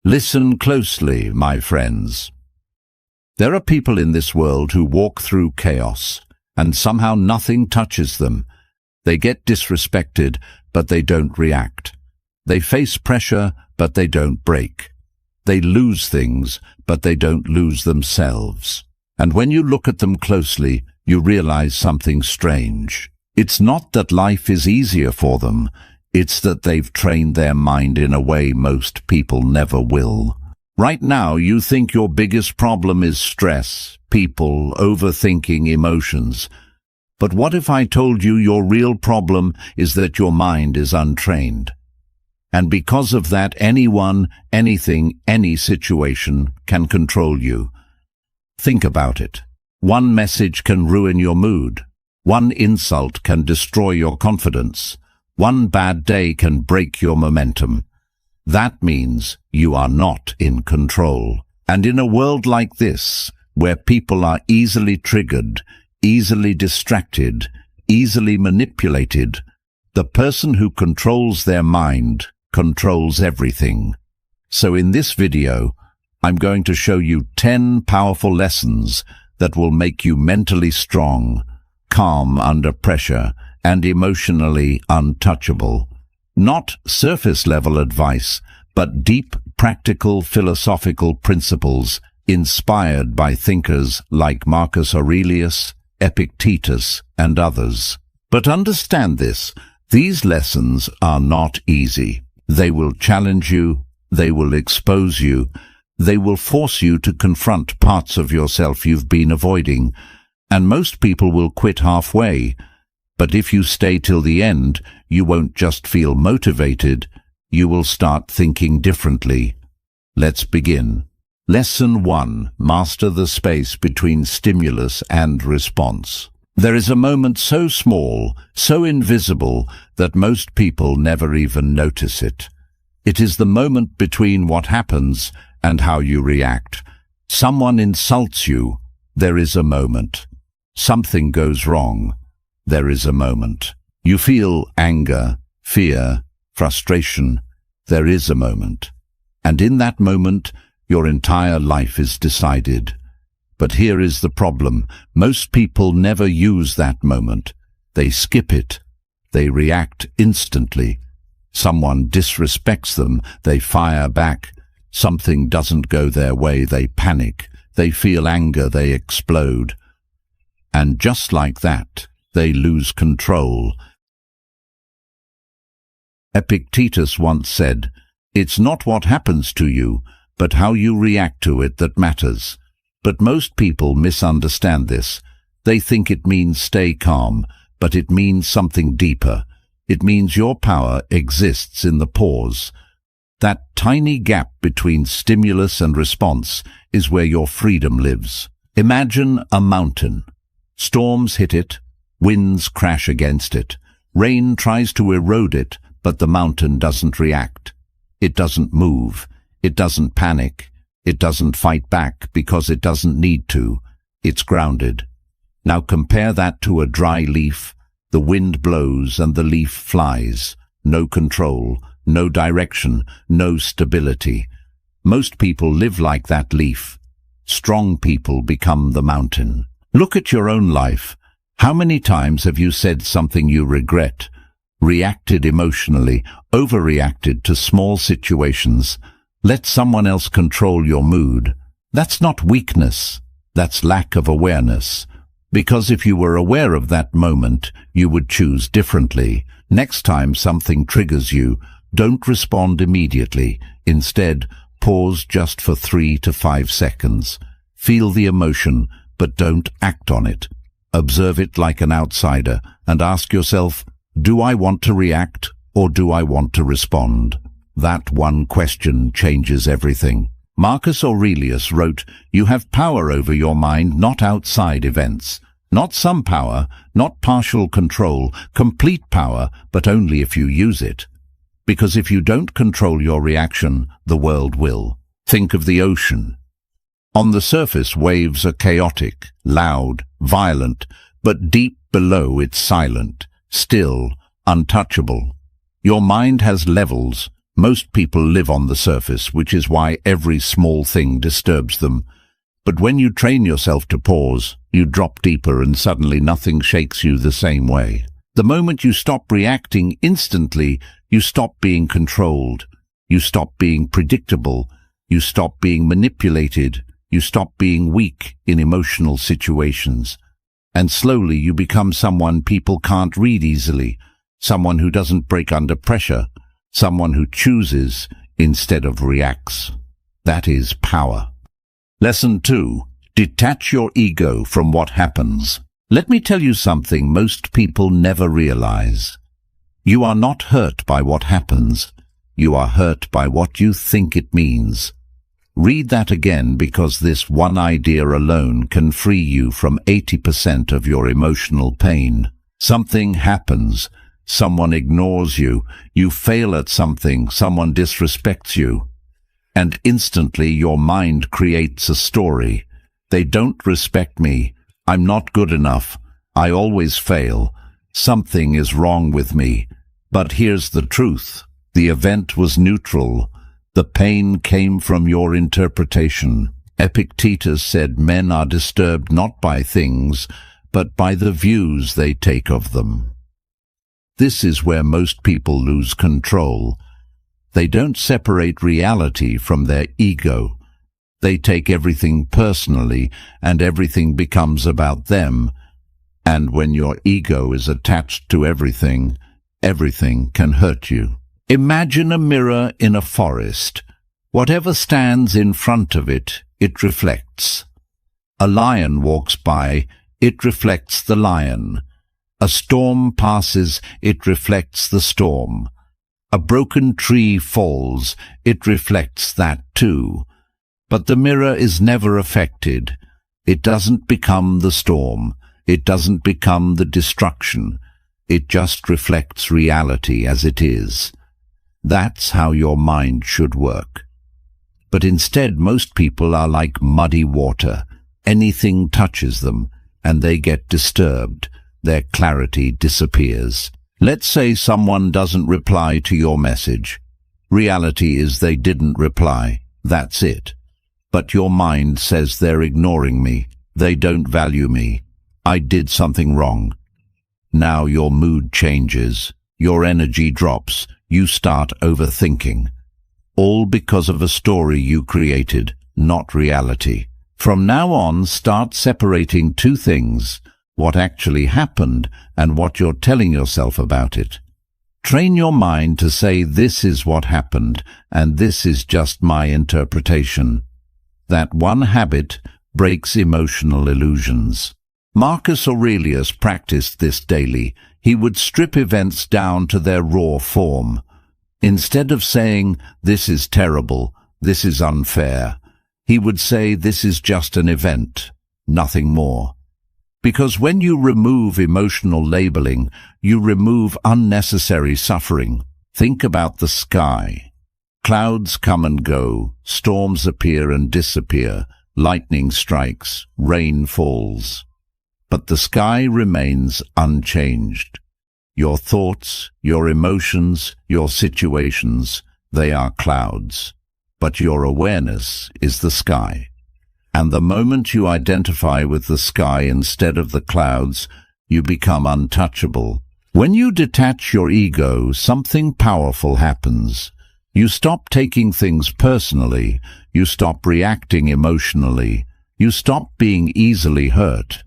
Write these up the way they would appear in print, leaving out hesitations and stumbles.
Listen closely, my friends. There are people in this world who walk through chaos, and somehow nothing touches them. They get disrespected, but they don't react. They face pressure, but they don't break. They lose things, but they don't lose themselves. And when you look at them closely, you realize something strange. It's not that life is easier for them, it's that they've trained their mind in a way most people never will. Right now, you think your biggest problem is stress, people, overthinking, emotions. But what if I told you your real problem is that your mind is untrained? And because of that, anyone, anything, any situation can control you. Think about it. One message can ruin your mood. One insult can destroy your confidence. One bad day can break your momentum. That means you are not in control. And in a world like this, where people are easily triggered, easily distracted, easily manipulated, the person who controls their mind controls everything. So in this video, I'm going to show you 10 powerful lessons that will make you mentally strong, calm under pressure, and emotionally untouchable. Not surface-level advice, but deep, practical, philosophical principles inspired by thinkers like Marcus Aurelius, Epictetus, and others. But understand this, these lessons are not easy. They will challenge you, they will expose you, they will force you to confront parts of yourself you've been avoiding, and most people will quit halfway. But if you stay till the end, you won't just feel motivated, you will start thinking differently. Let's begin. Lesson 1. Master the space between stimulus and response. There is a moment so small, so invisible, that most people never even notice it. It is the moment between what happens and how you react. Someone insults you, there is a moment. Something goes wrong, there is a moment. You feel anger, fear, frustration, there is a moment. And in that moment, your entire life is decided. But here is the problem. Most people never use that moment. They skip it. They react instantly. Someone disrespects them, they fire back. Something doesn't go their way, they panic. They feel anger, they explode. And just like that, they lose control. Epictetus once said, "It's not what happens to you, but how you react to it that matters." But most people misunderstand this. They think it means stay calm, but it means something deeper. It means your power exists in the pause. That tiny gap between stimulus and response is where your freedom lives. Imagine a mountain. Storms hit it, winds crash against it. Rain tries to erode it, but the mountain doesn't react. It doesn't move. It doesn't panic. It doesn't fight back because it doesn't need to. It's grounded. Now compare that to a dry leaf. The wind blows and the leaf flies. No control, no direction, no stability. Most people live like that leaf. Strong people become the mountain. Look at your own life. How many times have you said something you regret, reacted emotionally, overreacted to small situations? Let someone else control your mood. That's not weakness. That's lack of awareness. Because if you were aware of that moment, you would choose differently. Next time something triggers you, don't respond immediately. Instead, pause just for 3 to 5 seconds. Feel the emotion, but don't act on it. Observe it like an outsider and ask yourself, do I want to react or do I want to respond? That one question changes everything. Marcus Aurelius wrote, "You have power over your mind, not outside events. Not some power, not partial control, complete power, but only if you use it. Because if you don't control your reaction, the world will." Think of the ocean. On the surface, waves are chaotic, loud, violent, but deep below it's silent, still, untouchable. Your mind has levels, Most people live on the surface, which is why every small thing disturbs them. But when you train yourself to pause, you drop deeper and suddenly nothing shakes you the same way. The moment you stop reacting instantly, you stop being controlled. You stop being predictable. You stop being manipulated. You stop being weak in emotional situations. And slowly you become someone people can't read easily, someone who doesn't break under pressure, someone who chooses instead of reacts. That is power. Lesson 2. Detach your ego from what happens. Let me tell you something most people never realize. You are not hurt by what happens. You are hurt by what you think it means. Read that again, because this one idea alone can free you from 80% of your emotional pain. Something happens. Someone ignores you. You fail at something. Someone disrespects you. And instantly your mind creates a story. They don't respect me. I'm not good enough. I always fail. Something is wrong with me. But here's the truth. The event was neutral. The pain came from your interpretation. Epictetus said men are disturbed not by things, but by the views they take of them. This is where most people lose control. They don't separate reality from their ego. They take everything personally, and everything becomes about them. And when your ego is attached to everything, everything can hurt you. Imagine a mirror in a forest. Whatever stands in front of it, it reflects. A lion walks by, it reflects the lion. A storm passes, it reflects the storm. A broken tree falls, it reflects that too. But the mirror is never affected. It doesn't become the storm. It doesn't become the destruction. It just reflects reality as it is. That's how your mind should work. But instead, most people are like muddy water. Anything touches them, and they get disturbed. Their clarity disappears. Let's say someone doesn't reply to your message. Reality is they didn't reply. That's it. But your mind says they're ignoring me. They don't value me. I did something wrong. Now your mood changes. Your energy drops. You start overthinking. All because of a story you created, not reality. From now on, start separating two things: what actually happened and what you're telling yourself about it. Train your mind to say, this is what happened, and this is just my interpretation. That one habit breaks emotional illusions. Marcus Aurelius practiced this daily. He would strip events down to their raw form. Instead of saying, this is terrible, this is unfair, he would say, this is just an event, nothing more. Because when you remove emotional labeling, you remove unnecessary suffering. Think about the sky. Clouds come and go, storms appear and disappear, lightning strikes, rain falls. But the sky remains unchanged. Your thoughts, your emotions, your situations, they are clouds. But your awareness is the sky. And the moment you identify with the sky instead of the clouds, you become untouchable. When you detach your ego, something powerful happens. You stop taking things personally. You stop reacting emotionally. You stop being easily hurt.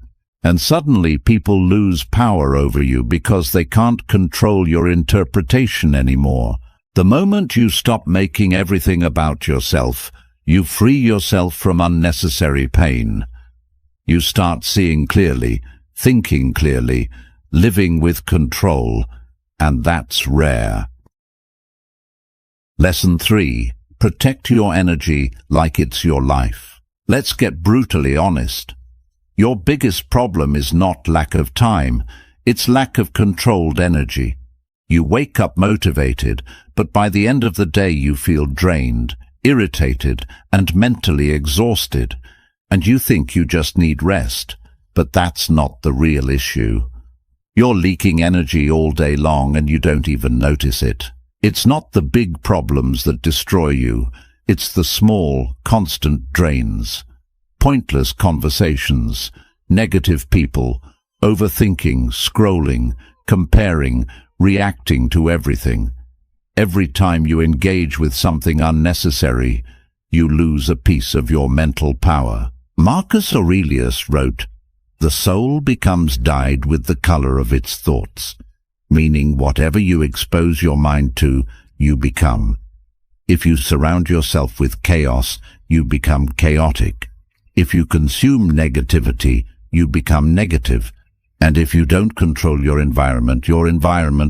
And suddenly people lose power over you because they can't control your interpretation anymore. The moment you stop making everything about yourself, you free yourself from unnecessary pain. You start seeing clearly, thinking clearly, living with control, and that's rare. Lesson 3. Protect your energy like it's your life. Let's get brutally honest. Your biggest problem is not lack of time, it's lack of controlled energy. You wake up motivated, but by the end of the day you feel drained, irritated, and mentally exhausted, and you think you just need rest. But that's not the real issue. You're leaking energy all day long and you don't even notice it. It's not the big problems that destroy you, it's the small, constant drains. Pointless conversations, negative people, overthinking, scrolling, comparing, reacting to everything. Every time you engage with something unnecessary, you lose a piece of your mental power. Marcus Aurelius wrote, "The soul becomes dyed with the color of its thoughts," meaning whatever you expose your mind to, you become. If you surround yourself with chaos, you become chaotic. If you consume negativity, you become negative. And if you don't control your environment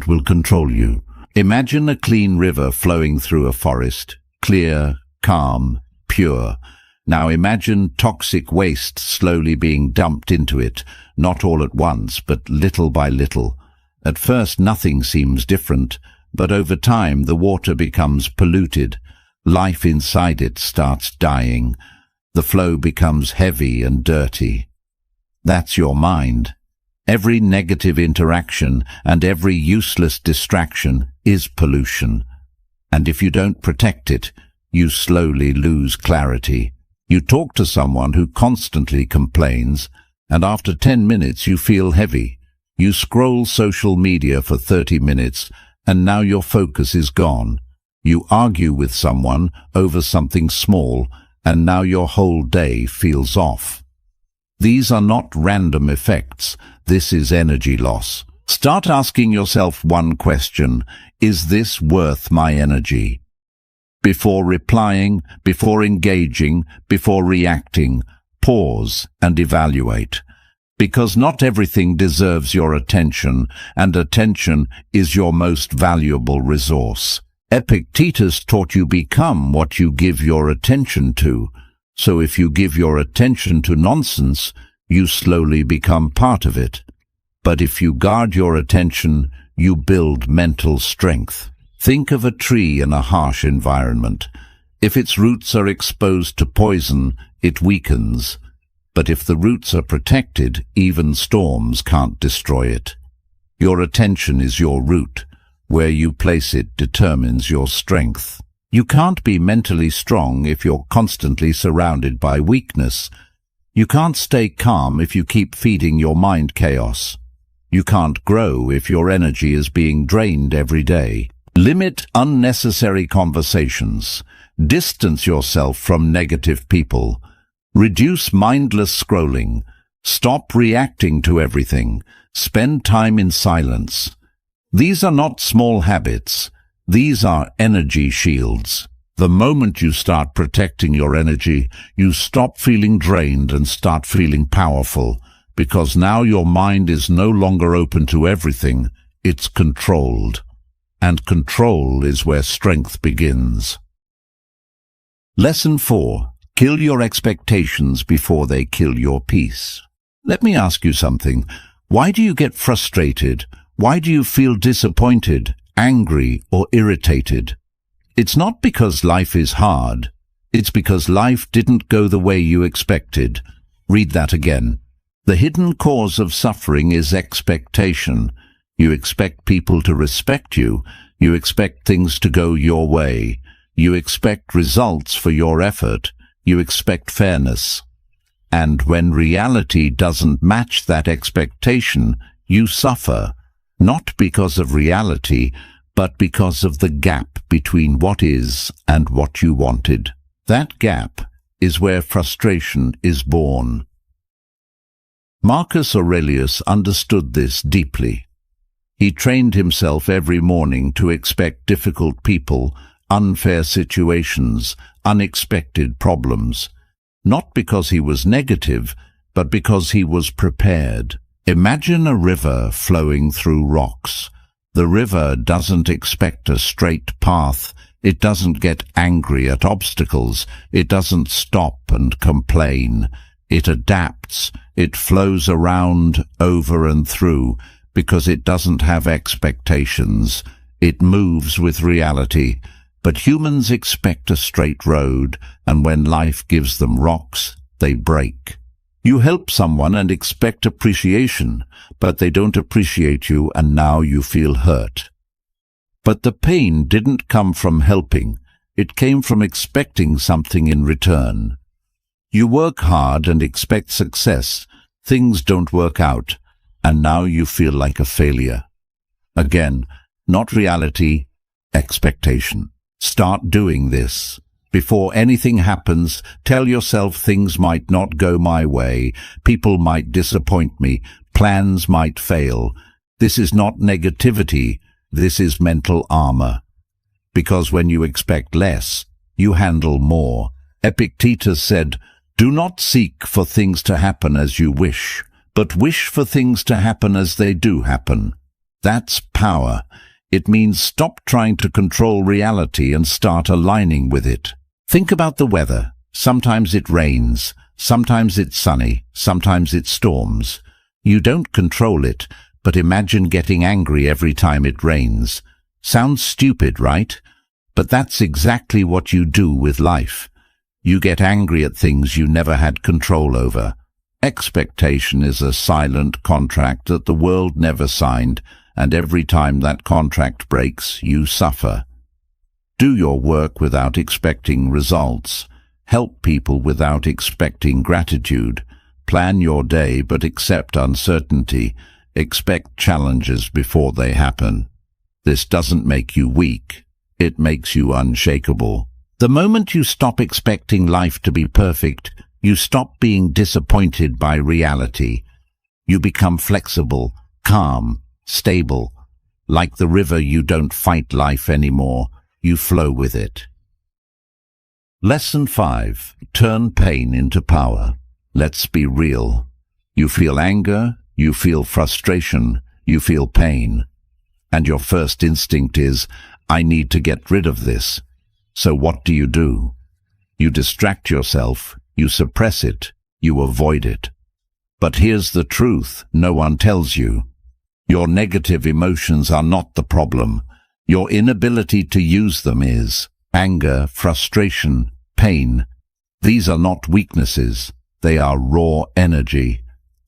will control you. Imagine a clean river flowing through a forest, clear, calm, pure. Now imagine toxic waste slowly being dumped into it, not all at once, but little by little. At first nothing seems different, but over time the water becomes polluted. Life inside it starts dying. The flow becomes heavy and dirty. That's your mind. Every negative interaction and every useless distraction is pollution. And if you don't protect it, you slowly lose clarity. You talk to someone who constantly complains, and after 10 minutes you feel heavy. You scroll social media for 30 minutes, and now your focus is gone. You argue with someone over something small, and now your whole day feels off. These are not random effects. This is energy loss. Start asking yourself one question: is this worth my energy? Before replying, before engaging, before reacting, pause and evaluate. Because not everything deserves your attention, and attention is your most valuable resource. Epictetus taught you become what you give your attention to. So if you give your attention to nonsense, you slowly become part of it. But if you guard your attention, you build mental strength. Think of a tree in a harsh environment. If its roots are exposed to poison, it weakens. But if the roots are protected, even storms can't destroy it. Your attention is your root. Where you place it determines your strength. You can't be mentally strong if you're constantly surrounded by weakness. You can't stay calm if you keep feeding your mind chaos. You can't grow if your energy is being drained every day. Limit unnecessary conversations. Distance yourself from negative people. Reduce mindless scrolling. Stop reacting to everything. Spend time in silence. These are not small habits. These are energy shields. The moment you start protecting your energy, you stop feeling drained and start feeling powerful, because now your mind is no longer open to everything, it's controlled. And control is where strength begins. Lesson 4. Kill your expectations before they kill your peace. Let me ask you something. Why do you get frustrated? Why do you feel disappointed, angry, or irritated? It's not because life is hard. It's because life didn't go the way you expected. Read that again. The hidden cause of suffering is expectation. You expect people to respect you. You expect things to go your way. You expect results for your effort. You expect fairness. And when reality doesn't match that expectation, you suffer. Not because of reality, but because of the gap between what is and what you wanted. That gap is where frustration is born. Marcus Aurelius understood this deeply. He trained himself every morning to expect difficult people, unfair situations, unexpected problems. Not because he was negative, but because he was prepared. Imagine a river flowing through rocks. The river doesn't expect a straight path. It doesn't get angry at obstacles. It doesn't stop and complain. It adapts. It flows around, over and through, because it doesn't have expectations. It moves with reality. But humans expect a straight road, and when life gives them rocks, they break. You help someone and expect appreciation, but they don't appreciate you, and now you feel hurt. But the pain didn't come from helping. It came from expecting something in return. You work hard and expect success. Things don't work out, and now you feel like a failure. Again, not reality, expectation. Start doing this. Before anything happens, tell yourself things might not go my way, people might disappoint me, plans might fail. This is not negativity, this is mental armor. Because when you expect less, you handle more. Epictetus said, "Do not seek for things to happen as you wish, but wish for things to happen as they do happen." That's power. It means stop trying to control reality and start aligning with it. Think about the weather. Sometimes it rains, sometimes it's sunny, sometimes it storms. You don't control it, but imagine getting angry every time it rains. Sounds stupid, right? But that's exactly what you do with life. You get angry at things you never had control over. Expectation is a silent contract that the world never signed, and every time that contract breaks, you suffer. Do your work without expecting results. Help people without expecting gratitude. Plan your day but accept uncertainty. Expect challenges before they happen. This doesn't make you weak. It makes you unshakable. The moment you stop expecting life to be perfect, you stop being disappointed by reality. You become flexible, calm, stable. Like the river, you don't fight life anymore. You flow with it. Lesson 5. Turn pain into power. Let's be real. You feel anger, you feel frustration, you feel pain. And your first instinct is, I need to get rid of this. So what do? You distract yourself, you suppress it, you avoid it. But here's the truth no one tells you. Your negative emotions are not the problem. Your inability to use them is. Anger, frustration, pain. These are not weaknesses. They are raw energy.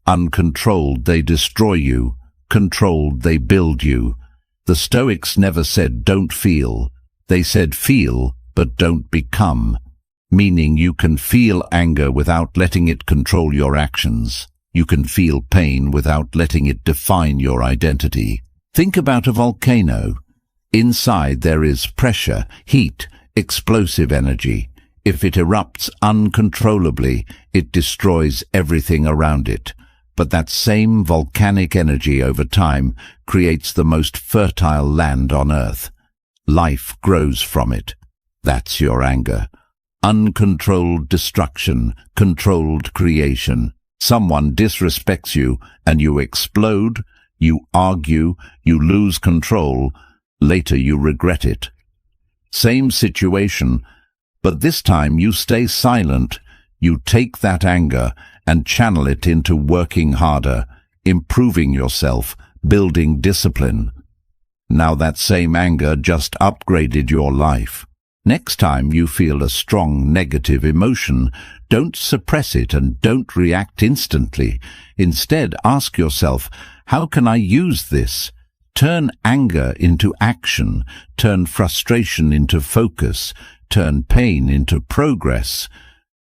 Uncontrolled, they destroy you. Controlled, they build you. The Stoics never said don't feel. They said feel, but don't become. Meaning you can feel anger without letting it control your actions. You can feel pain without letting it define your identity. Think about a volcano. Inside there is pressure, heat, explosive energy. If it erupts uncontrollably, it destroys everything around it. But that same volcanic energy over time creates the most fertile land on earth. Life grows from it. That's your anger. Uncontrolled destruction, controlled creation. Someone disrespects you and you explode, you argue, you lose control. Later you regret it. Same situation, but this time you stay silent. You take that anger and channel it into working harder, improving yourself, building discipline. Now that same anger just upgraded your life. Next time you feel a strong negative emotion, don't suppress it and don't react instantly. Instead, ask yourself, how can I use this? Turn anger into action, turn frustration into focus, turn pain into progress.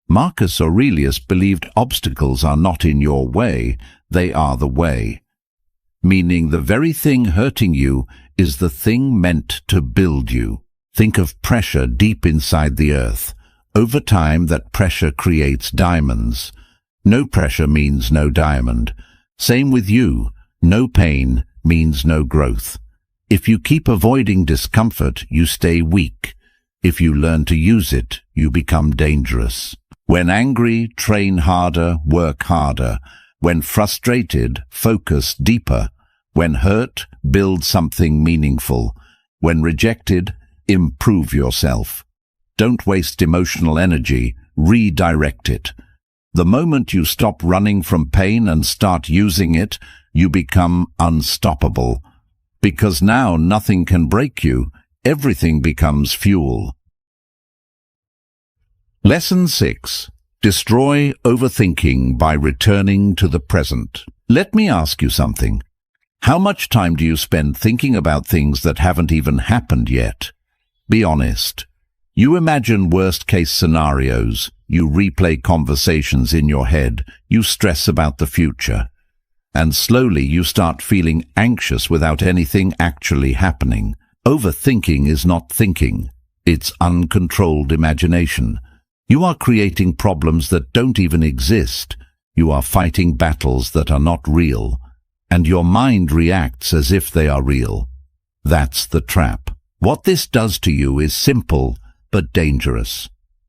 Marcus Aurelius believed obstacles are not in your way, they are the way. Meaning the very thing hurting you is the thing meant to build you. Think of pressure deep inside the earth. Over time, that pressure creates diamonds. No pressure means no diamond. Same with you. No pain means no growth. If you keep avoiding discomfort, you stay weak. If you learn to use it, you become dangerous. When angry, train harder, work harder. When frustrated, focus deeper. When hurt, build something meaningful. When rejected, improve yourself. Don't waste emotional energy, redirect it. The moment you stop running from pain and start using it, you become unstoppable. Because now nothing can break you, everything becomes fuel. Lesson 6. Destroy overthinking by returning to the present. Let me ask you something. How much time do you spend thinking about things that haven't even happened yet? Be honest. You imagine worst-case scenarios, you replay conversations in your head, you stress about the future. And slowly you start feeling anxious without anything actually happening. Overthinking is not thinking. It's uncontrolled imagination. You are creating problems that don't even exist. You are fighting battles that are not real. And your mind reacts as if they are real. That's the trap. What this does to you is simple but dangerous.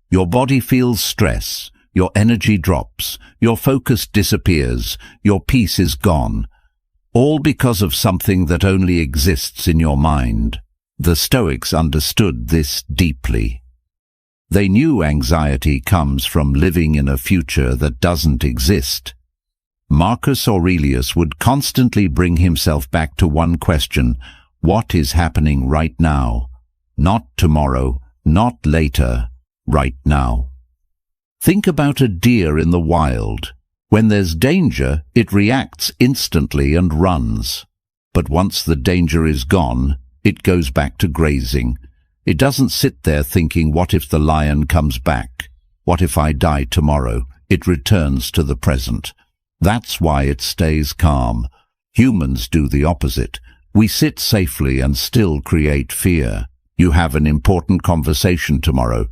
Your body feels stress, your energy drops, your focus disappears, your peace is gone, all because of something that only exists in your mind. The Stoics understood this deeply. They knew anxiety comes from living in a future that doesn't exist. Marcus Aurelius would constantly bring himself back to one question: what is happening right now? Not tomorrow, not later, right now. Think about a deer in the wild. When there's danger, it reacts instantly and runs. But once the danger is gone, it goes back to grazing. It doesn't sit there thinking, what if the lion comes back? What if I die tomorrow? It returns to the present. That's why it stays calm. Humans do the opposite. We sit safely and still create fear. You have an important conversation tomorrow.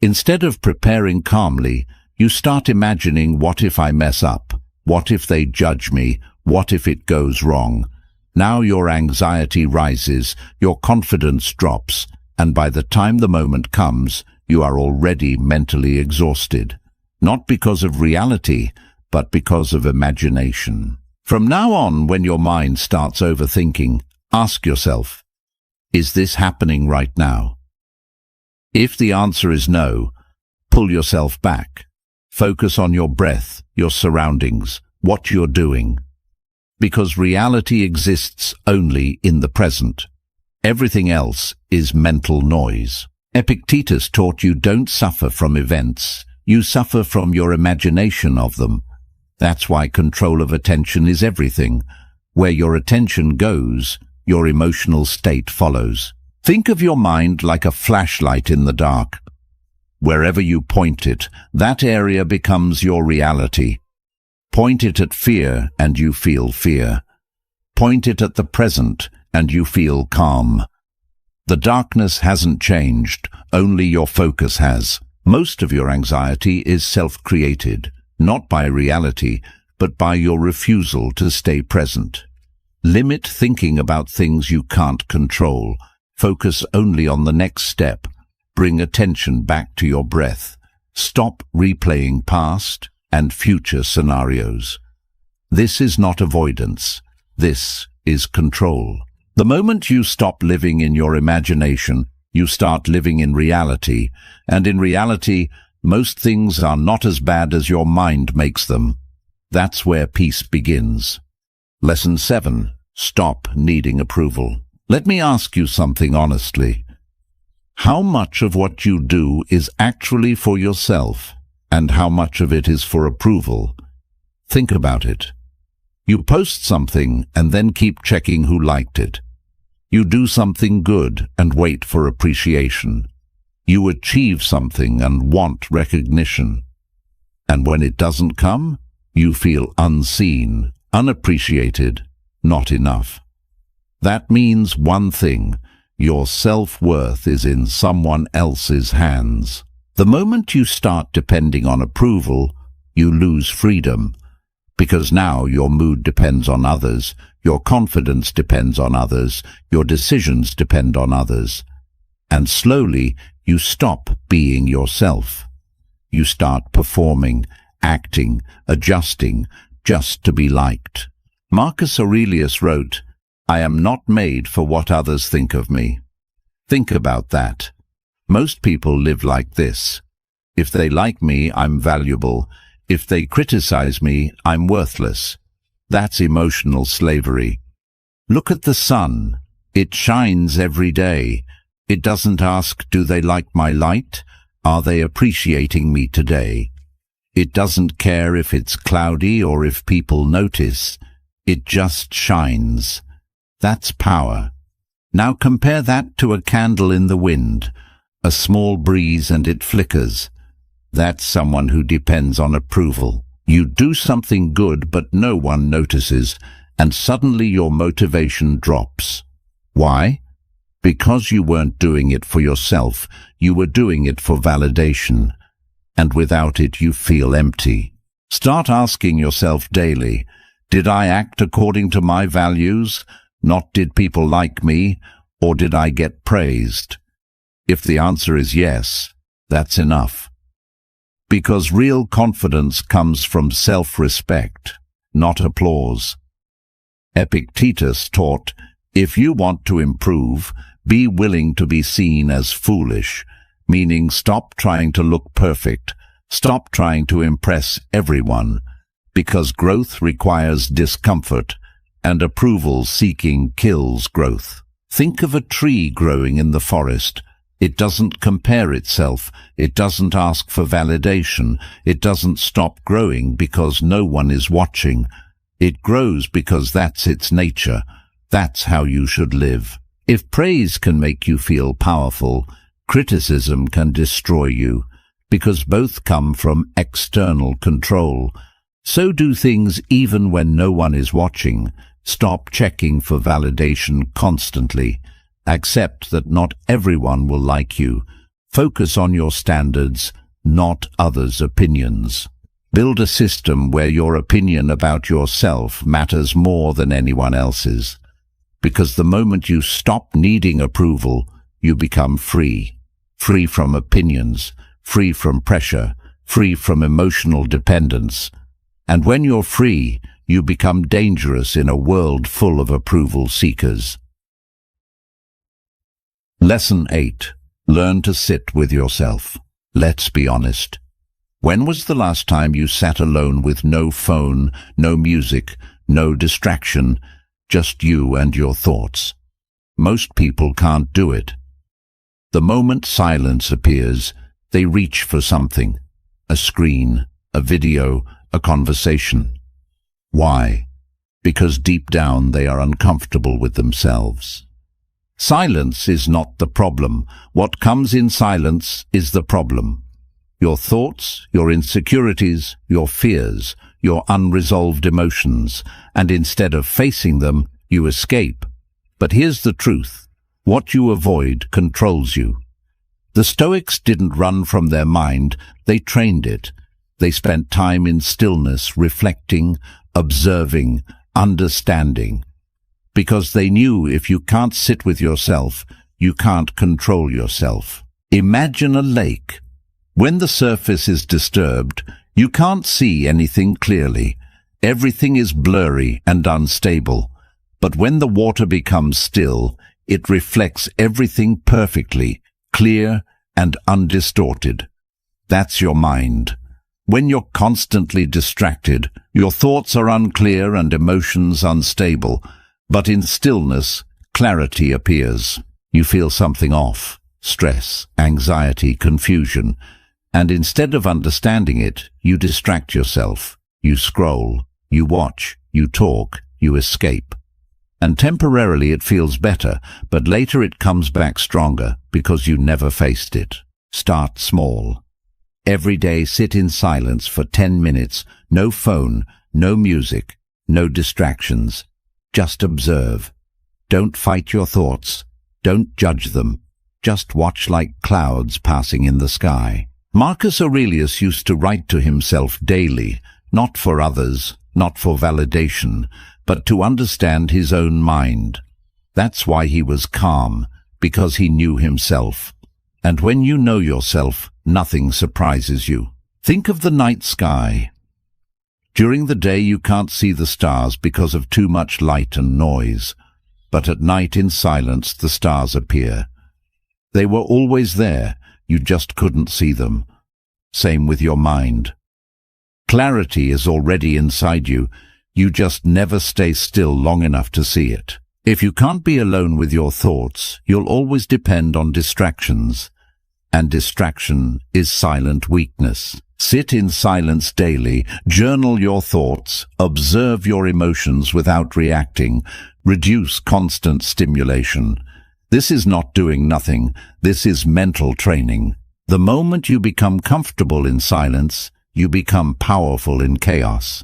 Instead of preparing calmly, you start imagining, what if I mess up? What if they judge me? What if it goes wrong? Now your anxiety rises, your confidence drops, and by the time the moment comes, you are already mentally exhausted. Not because of reality, but because of imagination. From now on, when your mind starts overthinking, ask yourself, is this happening right now? If the answer is no, pull yourself back. Focus on your breath, your surroundings, what you're doing. Because reality exists only in the present. Everything else is mental noise. Epictetus taught you don't suffer from events, you suffer from your imagination of them. That's why control of attention is everything. Where your attention goes, your emotional state follows. Think of your mind like a flashlight in the dark. Wherever you point it, that area becomes your reality. Point it at fear and you feel fear. Point it at the present and you feel calm. The darkness hasn't changed, only your focus has. Most of your anxiety is self-created, not by reality, but by your refusal to stay present. Limit thinking about things you can't control. Focus only on the next step. Bring attention back to your breath. Stop replaying past and future scenarios. This is not avoidance. This is control. The moment you stop living in your imagination, you start living in reality, and in reality, most things are not as bad as your mind makes them. That's where peace begins. Lesson 7. Stop needing approval. Let me ask you something honestly. How much of what you do is actually for yourself, and how much of it is for approval? Think about it. You post something and then keep checking who liked it. You do something good and wait for appreciation. You achieve something and want recognition. And when it doesn't come, you feel unseen, unappreciated, not enough. That means one thing: your self-worth is in someone else's hands. The moment you start depending on approval, you lose freedom, because now your mood depends on others, your confidence depends on others, your decisions depend on others. And slowly, you stop being yourself. You start performing, acting, adjusting, just to be liked. Marcus Aurelius wrote, "I am not made for what others think of me." Think about that. Most people live like this. If they like me, I'm valuable. If they criticize me, I'm worthless. That's emotional slavery. Look at the sun. It shines every day. It doesn't ask, do they like my light? Are they appreciating me today? It doesn't care if it's cloudy or if people notice. It just shines. That's power. Now compare that to a candle in the wind, a small breeze and it flickers. That's someone who depends on approval. You do something good but no one notices, and suddenly your motivation drops. Why? Because you weren't doing it for yourself, you were doing it for validation. And without it you feel empty. Start asking yourself daily, did I act according to my values? Not did people like me, or did I get praised? If the answer is yes, that's enough. Because real confidence comes from self-respect, not applause. Epictetus taught, if you want to improve, be willing to be seen as foolish, meaning stop trying to look perfect, stop trying to impress everyone, because growth requires discomfort, and approval-seeking kills growth. Think of a tree growing in the forest. It doesn't compare itself, it doesn't ask for validation, it doesn't stop growing because no one is watching. It grows because that's its nature. That's how you should live. If praise can make you feel powerful, criticism can destroy you, because both come from external control. So do things even when no one is watching. Stop checking for validation constantly. Accept that not everyone will like you. Focus on your standards, not others' opinions. Build a system where your opinion about yourself matters more than anyone else's. Because the moment you stop needing approval, you become free. Free from opinions, free from pressure, free from emotional dependence. And when you're free, you become dangerous in a world full of approval seekers. Lesson 8. Learn to sit with yourself. Let's be honest. When was the last time you sat alone with no phone, no music, no distraction, just you and your thoughts? Most people can't do it. The moment silence appears, they reach for something. A screen, a video, a conversation. Why? Because deep down they are uncomfortable with themselves. Silence is not the problem. What comes in silence is the problem. Your thoughts, your insecurities, your fears, your unresolved emotions, and instead of facing them, you escape. But here's the truth. What you avoid controls you. The Stoics didn't run from their mind, they trained it. They spent time in stillness, reflecting, observing, understanding. Because they knew if you can't sit with yourself, you can't control yourself. Imagine a lake. When the surface is disturbed, you can't see anything clearly. Everything is blurry and unstable. But when the water becomes still, it reflects everything perfectly, clear and undistorted. That's your mind. When you're constantly distracted, your thoughts are unclear and emotions unstable, but in stillness, clarity appears. You feel something off, stress, anxiety, confusion, and instead of understanding it, you distract yourself. You scroll, you watch, you talk, you escape. And temporarily it feels better, but later it comes back stronger because you never faced it. Start small. Every day sit in silence for 10 minutes, no phone, no music, no distractions. Just observe. Don't fight your thoughts. Don't judge them. Just watch like clouds passing in the sky. Marcus Aurelius used to write to himself daily, not for others, not for validation, but to understand his own mind. That's why he was calm, because he knew himself. And when you know yourself, nothing surprises you. Think of the night sky. During the day you can't see the stars because of too much light and noise, but at night in silence the stars appear. They were always there, you just couldn't see them. Same with your mind. Clarity is already inside you, you just never stay still long enough to see it. If you can't be alone with your thoughts, you'll always depend on distractions. And distraction is silent weakness. Sit in silence daily, journal your thoughts, observe your emotions without reacting, reduce constant stimulation. This is not doing nothing, this is mental training. The moment you become comfortable in silence, you become powerful in chaos.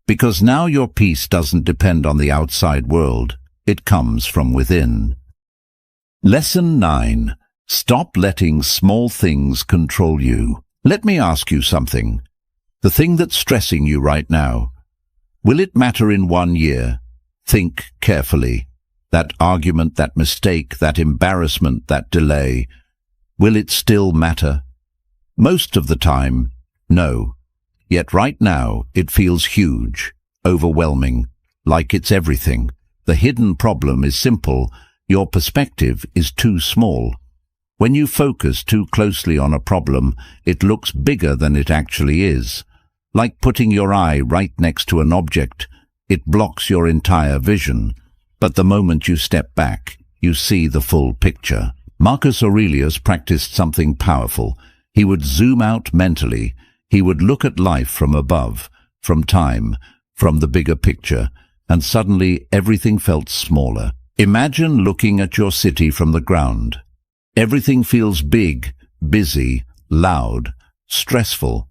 Because now your peace doesn't depend on the outside world, it comes from within. Lesson 9. Stop letting small things control you. Let me ask you something. The thing that's stressing you right now, will it matter in 1 year? Think carefully. That argument, that mistake, that embarrassment, that delay, will it still matter? Most of the time, no. Yet right now, it feels huge, overwhelming, like it's everything. The hidden problem is simple. Your perspective is too small. When you focus too closely on a problem, it looks bigger than it actually is. Like putting your eye right next to an object, it blocks your entire vision. But the moment you step back, you see the full picture. Marcus Aurelius practiced something powerful. He would zoom out mentally. He would look at life from above, from time, from the bigger picture, and suddenly everything felt smaller. Imagine looking at your city from the ground. Everything feels big, busy, loud, stressful.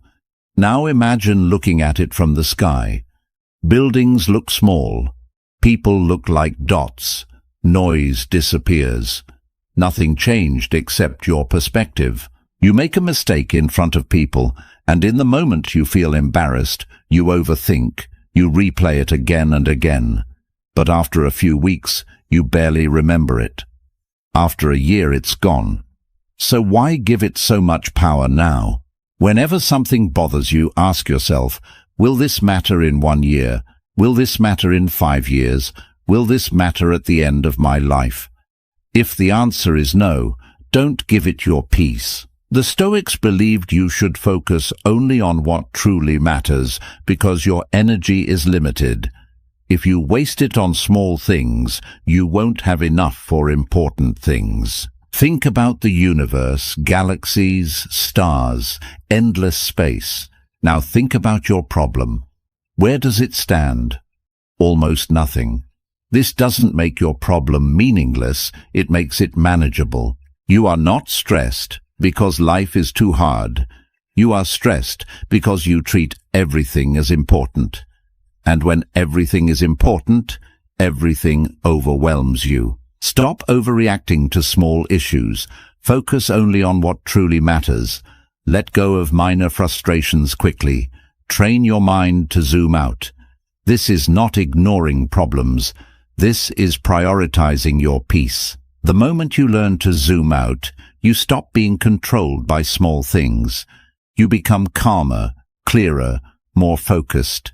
Now imagine looking at it from the sky. Buildings look small. People look like dots. Noise disappears. Nothing changed except your perspective. You make a mistake in front of people, and in the moment you feel embarrassed, you overthink, you replay it again and again. But after a few weeks, you barely remember it. After a year, it's gone. So why give it so much power now? Whenever something bothers you, ask yourself, will this matter in 1 year? Will this matter in 5 years? Will this matter at the end of my life? If the answer is no, don't give it your peace. The Stoics believed you should focus only on what truly matters because your energy is limited. If you waste it on small things, you won't have enough for important things. Think about the universe, galaxies, stars, endless space. Now think about your problem. Where does it stand? Almost nothing. This doesn't make your problem meaningless, it makes it manageable. You are not stressed because life is too hard. You are stressed because you treat everything as important. And when everything is important, everything overwhelms you. Stop overreacting to small issues. Focus only on what truly matters. Let go of minor frustrations quickly. Train your mind to zoom out. This is not ignoring problems. This is prioritizing your peace. The moment you learn to zoom out, you stop being controlled by small things. You become calmer, clearer, more focused.